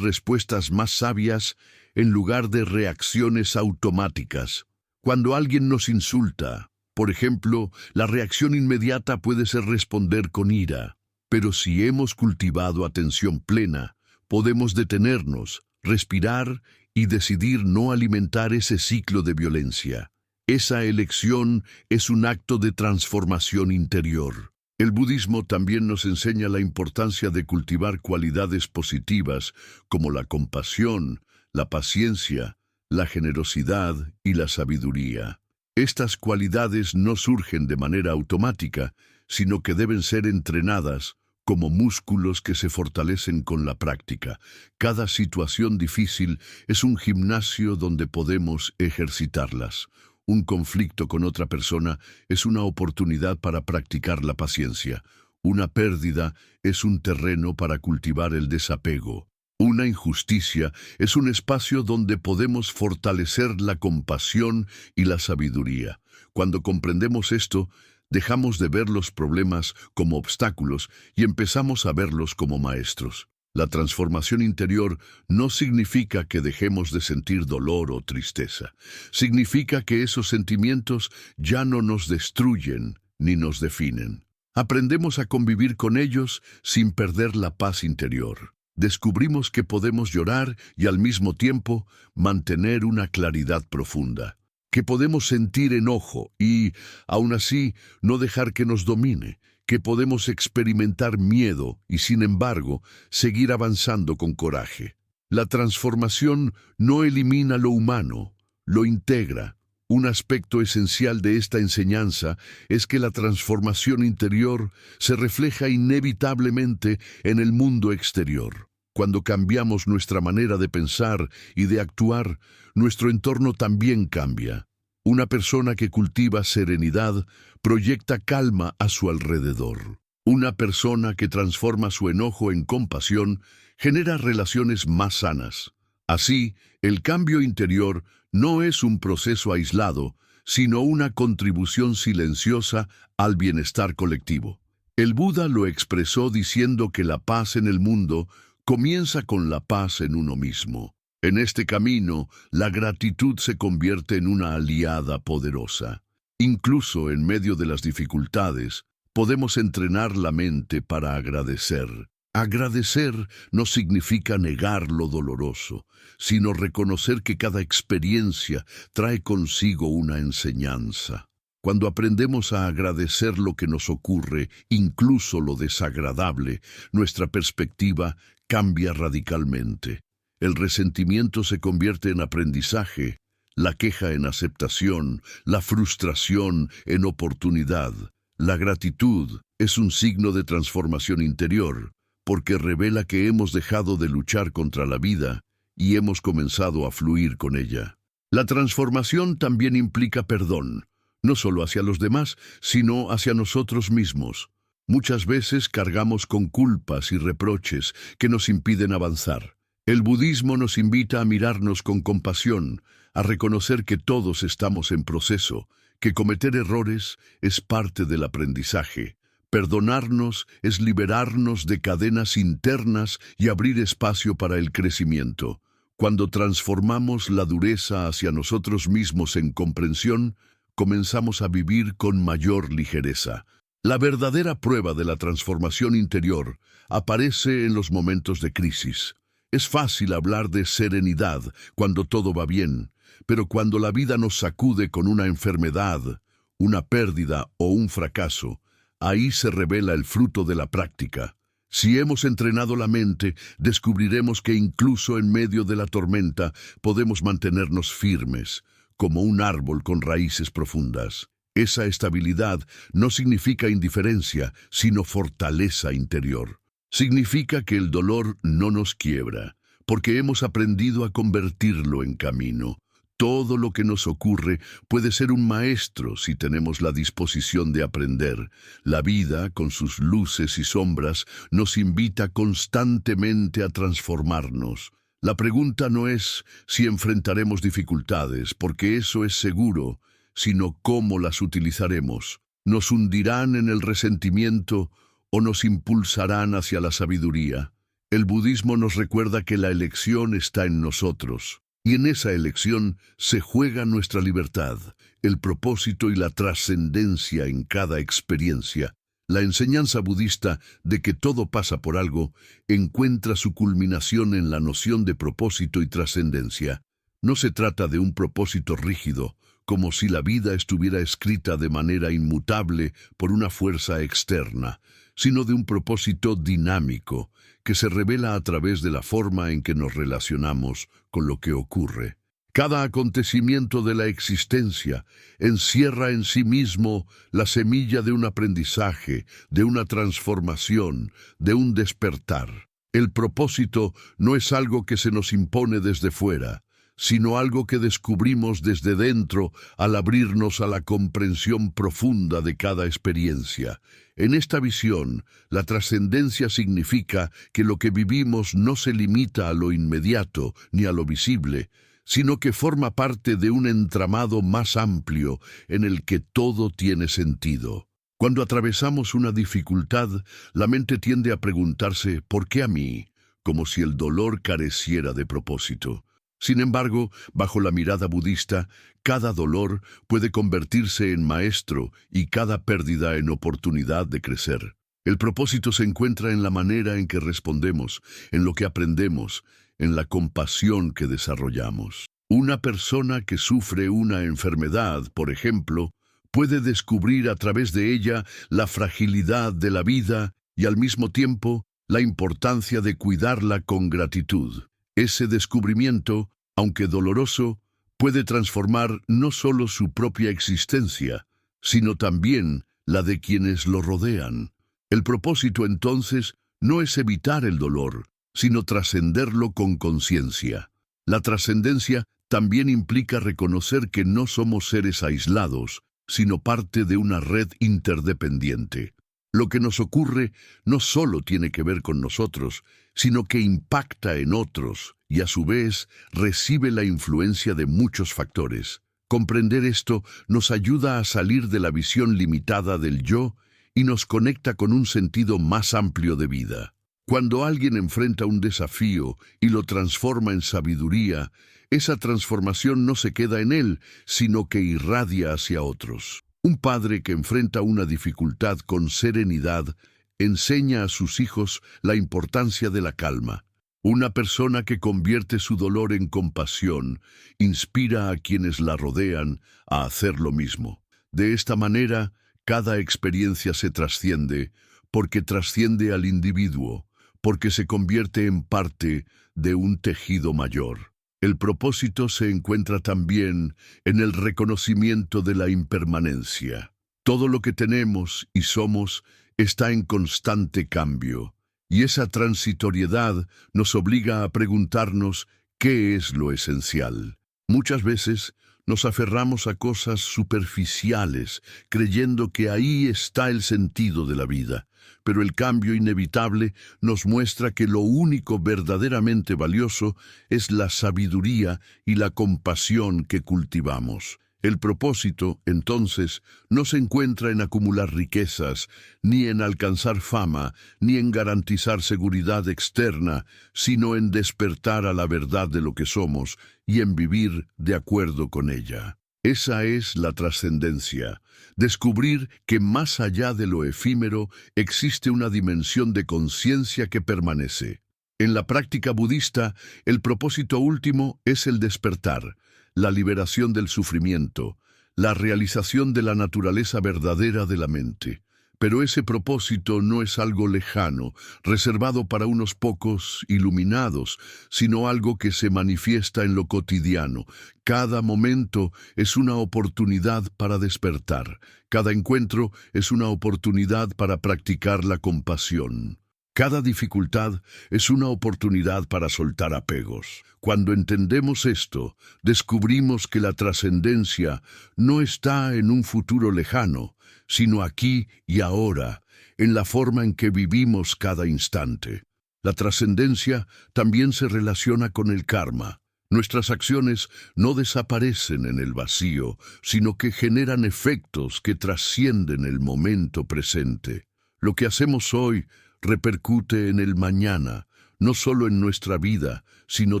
respuestas más sabias en lugar de reacciones automáticas. Cuando alguien nos insulta, por ejemplo, la reacción inmediata puede ser responder con ira, pero si hemos cultivado atención plena, podemos detenernos, respirar y decidir no alimentar ese ciclo de violencia. Esa elección es un acto de transformación interior. El budismo también nos enseña la importancia de cultivar cualidades positivas como la compasión, la paciencia, la generosidad y la sabiduría. Estas cualidades no surgen de manera automática, sino que deben ser entrenadas como músculos que se fortalecen con la práctica. Cada situación difícil es un gimnasio donde podemos ejercitarlas. Un conflicto con otra persona es una oportunidad para practicar la paciencia. Una pérdida es un terreno para cultivar el desapego. Una injusticia es un espacio donde podemos fortalecer la compasión y la sabiduría. Cuando comprendemos esto, dejamos de ver los problemas como obstáculos y empezamos a verlos como maestros. La transformación interior no significa que dejemos de sentir dolor o tristeza. Significa que esos sentimientos ya no nos destruyen ni nos definen. Aprendemos a convivir con ellos sin perder la paz interior. Descubrimos que podemos llorar y al mismo tiempo mantener una claridad profunda, que podemos sentir enojo y, aún así, no dejar que nos domine, que podemos experimentar miedo y, sin embargo, seguir avanzando con coraje. La transformación no elimina lo humano, lo integra. Un aspecto esencial de esta enseñanza es que la transformación interior se refleja inevitablemente en el mundo exterior. Cuando cambiamos nuestra manera de pensar y de actuar, nuestro entorno también cambia. Una persona que cultiva serenidad proyecta calma a su alrededor. Una persona que transforma su enojo en compasión genera relaciones más sanas. Así, el cambio interior no es un proceso aislado, sino una contribución silenciosa al bienestar colectivo. El Buda lo expresó diciendo que la paz en el mundo comienza con la paz en uno mismo. En este camino, la gratitud se convierte en una aliada poderosa. Incluso en medio de las dificultades, podemos entrenar la mente para agradecer. Agradecer no significa negar lo doloroso, sino reconocer que cada experiencia trae consigo una enseñanza. Cuando aprendemos a agradecer lo que nos ocurre, incluso lo desagradable, nuestra perspectiva cambia radicalmente. El resentimiento se convierte en aprendizaje, la queja en aceptación, la frustración en oportunidad. La gratitud es un signo de transformación interior, porque revela que hemos dejado de luchar contra la vida y hemos comenzado a fluir con ella. La transformación también implica perdón, no solo hacia los demás, sino hacia nosotros mismos. Muchas veces cargamos con culpas y reproches que nos impiden avanzar. El budismo nos invita a mirarnos con compasión, a reconocer que todos estamos en proceso, que cometer errores es parte del aprendizaje. Perdonarnos es liberarnos de cadenas internas y abrir espacio para el crecimiento. Cuando transformamos la dureza hacia nosotros mismos en comprensión, comenzamos a vivir con mayor ligereza. La verdadera prueba de la transformación interior aparece en los momentos de crisis. Es fácil hablar de serenidad cuando todo va bien, pero cuando la vida nos sacude con una enfermedad, una pérdida o un fracaso, ahí se revela el fruto de la práctica. Si hemos entrenado la mente, descubriremos que incluso en medio de la tormenta podemos mantenernos firmes, como un árbol con raíces profundas. Esa estabilidad no significa indiferencia, sino fortaleza interior. Significa que el dolor no nos quiebra, porque hemos aprendido a convertirlo en camino. Todo lo que nos ocurre puede ser un maestro si tenemos la disposición de aprender. La vida, con sus luces y sombras, nos invita constantemente a transformarnos. La pregunta no es si enfrentaremos dificultades, porque eso es seguro, sino cómo las utilizaremos. ¿Nos hundirán en el resentimiento o nos impulsarán hacia la sabiduría? El budismo nos recuerda que la elección está en nosotros. Y en esa elección se juega nuestra libertad, el propósito y la trascendencia en cada experiencia. La enseñanza budista de que todo pasa por algo encuentra su culminación en la noción de propósito y trascendencia. No se trata de un propósito rígido, como si la vida estuviera escrita de manera inmutable por una fuerza externa, sino de un propósito dinámico, que se revela a través de la forma en que nos relacionamos con lo que ocurre. Cada acontecimiento de la existencia encierra en sí mismo la semilla de un aprendizaje, de una transformación, de un despertar. El propósito no es algo que se nos impone desde fuera, sino algo que descubrimos desde dentro al abrirnos a la comprensión profunda de cada experiencia. En esta visión, la trascendencia significa que lo que vivimos no se limita a lo inmediato ni a lo visible, sino que forma parte de un entramado más amplio en el que todo tiene sentido. Cuando atravesamos una dificultad, la mente tiende a preguntarse ¿por qué a mí?, como si el dolor careciera de propósito. Sin embargo, bajo la mirada budista, cada dolor puede convertirse en maestro y cada pérdida en oportunidad de crecer. El propósito se encuentra en la manera en que respondemos, en lo que aprendemos, en la compasión que desarrollamos. Una persona que sufre una enfermedad, por ejemplo, puede descubrir a través de ella la fragilidad de la vida y al mismo tiempo la importancia de cuidarla con gratitud. Ese descubrimiento, aunque doloroso, puede transformar no solo su propia existencia, sino también la de quienes lo rodean. El propósito, entonces, no es evitar el dolor, sino trascenderlo con conciencia. La trascendencia también implica reconocer que no somos seres aislados, sino parte de una red interdependiente. Lo que nos ocurre no solo tiene que ver con nosotros, sino que impacta en otros y a su vez recibe la influencia de muchos factores. Comprender esto nos ayuda a salir de la visión limitada del yo y nos conecta con un sentido más amplio de vida. Cuando alguien enfrenta un desafío y lo transforma en sabiduría, esa transformación no se queda en él, sino que irradia hacia otros. Un padre que enfrenta una dificultad con serenidad enseña a sus hijos la importancia de la calma. Una persona que convierte su dolor en compasión inspira a quienes la rodean a hacer lo mismo. De esta manera, cada experiencia se trasciende, porque trasciende al individuo, porque se convierte en parte de un tejido mayor. El propósito se encuentra también en el reconocimiento de la impermanencia. Todo lo que tenemos y somos está en constante cambio, y esa transitoriedad nos obliga a preguntarnos qué es lo esencial. Muchas veces Nos aferramos a cosas superficiales, creyendo que ahí está el sentido de la vida. Pero el cambio inevitable nos muestra que lo único verdaderamente valioso es la sabiduría y la compasión que cultivamos. El propósito, entonces, no se encuentra en acumular riquezas, ni en alcanzar fama, ni en garantizar seguridad externa, sino en despertar a la verdad de lo que somos y en vivir de acuerdo con ella. Esa es la trascendencia, descubrir que más allá de lo efímero existe una dimensión de conciencia que permanece. En la práctica budista, el propósito último es el despertar, la liberación del sufrimiento, la realización de la naturaleza verdadera de la mente. Pero ese propósito no es algo lejano, reservado para unos pocos iluminados, sino algo que se manifiesta en lo cotidiano. Cada momento es una oportunidad para despertar. Cada encuentro es una oportunidad para practicar la compasión. Cada dificultad es una oportunidad para soltar apegos. Cuando entendemos esto, descubrimos que la trascendencia no está en un futuro lejano, sino aquí y ahora, en la forma en que vivimos cada instante. La trascendencia también se relaciona con el karma. Nuestras acciones no desaparecen en el vacío, sino que generan efectos que trascienden el momento presente. Lo que hacemos hoy repercute en el mañana, no solo en nuestra vida, sino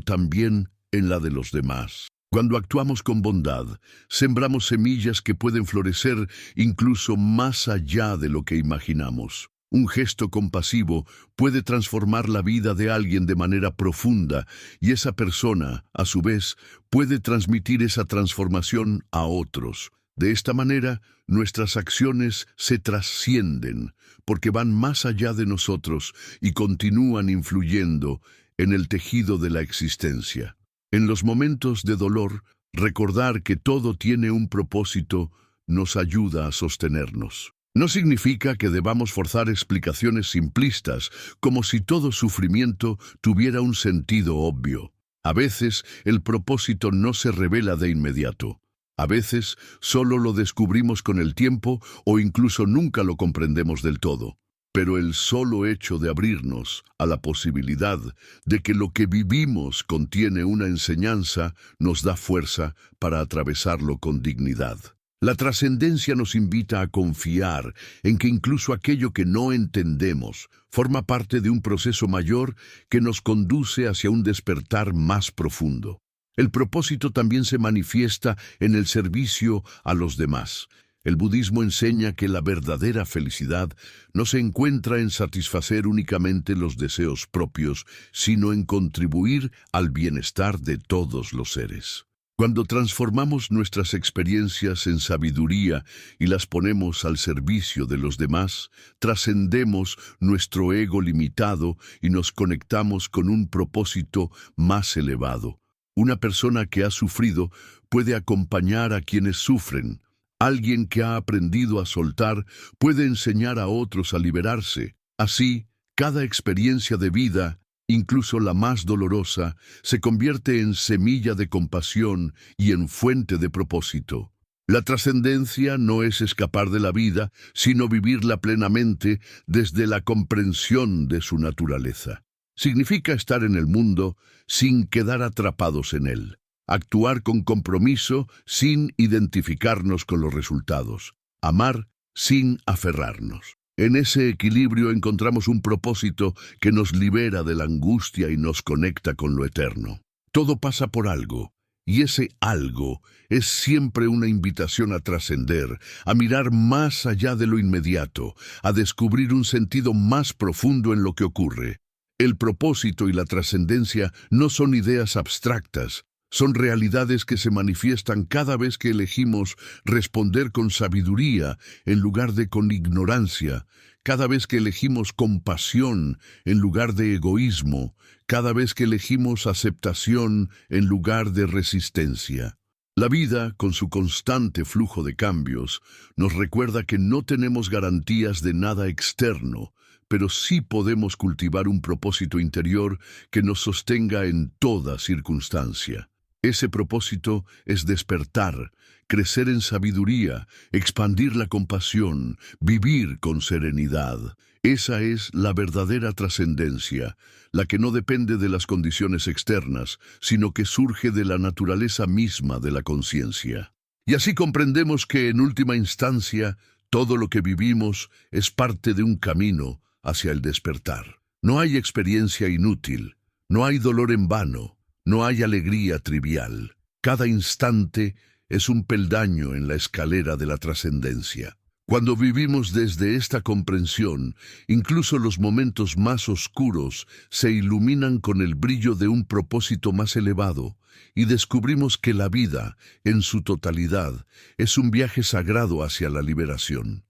también en la de los demás. Cuando actuamos con bondad, sembramos semillas que pueden florecer incluso más allá de lo que imaginamos. Un gesto compasivo puede transformar la vida de alguien de manera profunda y esa persona, a su vez, puede transmitir esa transformación a otros. De esta manera, nuestras acciones se trascienden, porque van más allá de nosotros y continúan influyendo en el tejido de la existencia. En los momentos de dolor, recordar que todo tiene un propósito nos ayuda a sostenernos. No significa que debamos forzar explicaciones simplistas, como si todo sufrimiento tuviera un sentido obvio. A veces, el propósito no se revela de inmediato. A veces solo lo descubrimos con el tiempo o incluso nunca lo comprendemos del todo. Pero el solo hecho de abrirnos a la posibilidad de que lo que vivimos contiene una enseñanza nos da fuerza para atravesarlo con dignidad. La trascendencia nos invita a confiar en que incluso aquello que no entendemos forma parte de un proceso mayor que nos conduce hacia un despertar más profundo. El propósito también se manifiesta en el servicio a los demás. El budismo enseña que la verdadera felicidad no se encuentra en satisfacer únicamente los deseos propios, sino en contribuir al bienestar de todos los seres. Cuando transformamos nuestras experiencias en sabiduría y las ponemos al servicio de los demás, trascendemos nuestro ego limitado y nos conectamos con un propósito más elevado. Una persona que ha sufrido puede acompañar a quienes sufren. Alguien que ha aprendido a soltar puede enseñar a otros a liberarse. Así, cada experiencia de vida, incluso la más dolorosa, se convierte en semilla de compasión y en fuente de propósito. La trascendencia no es escapar de la vida, sino vivirla plenamente desde la comprensión de su naturaleza. Significa estar en el mundo sin quedar atrapados en él. Actuar con compromiso sin identificarnos con los resultados. Amar sin aferrarnos. En ese equilibrio encontramos un propósito que nos libera de la angustia y nos conecta con lo eterno. Todo pasa por algo, y ese algo es siempre una invitación a trascender, a mirar más allá de lo inmediato, a descubrir un sentido más profundo en lo que ocurre. El propósito y la trascendencia no son ideas abstractas, son realidades que se manifiestan cada vez que elegimos responder con sabiduría en lugar de con ignorancia, cada vez que elegimos compasión en lugar de egoísmo, cada vez que elegimos aceptación en lugar de resistencia. La vida, con su constante flujo de cambios, nos recuerda que no tenemos garantías de nada externo, pero sí podemos cultivar un propósito interior que nos sostenga en toda circunstancia. Ese propósito es despertar, crecer en sabiduría, expandir la compasión, vivir con serenidad. Esa es la verdadera trascendencia, la que no depende de las condiciones externas, sino que surge de la naturaleza misma de la conciencia. Y así comprendemos que, en última instancia, todo lo que vivimos es parte de un camino hacia el despertar. No hay experiencia inútil, no hay dolor en vano, no hay alegría trivial. Cada instante es un peldaño en la escalera de la trascendencia. Cuando vivimos desde esta comprensión, incluso los momentos más oscuros se iluminan con el brillo de un propósito más elevado, y descubrimos que la vida, en su totalidad, es un viaje sagrado hacia la liberación.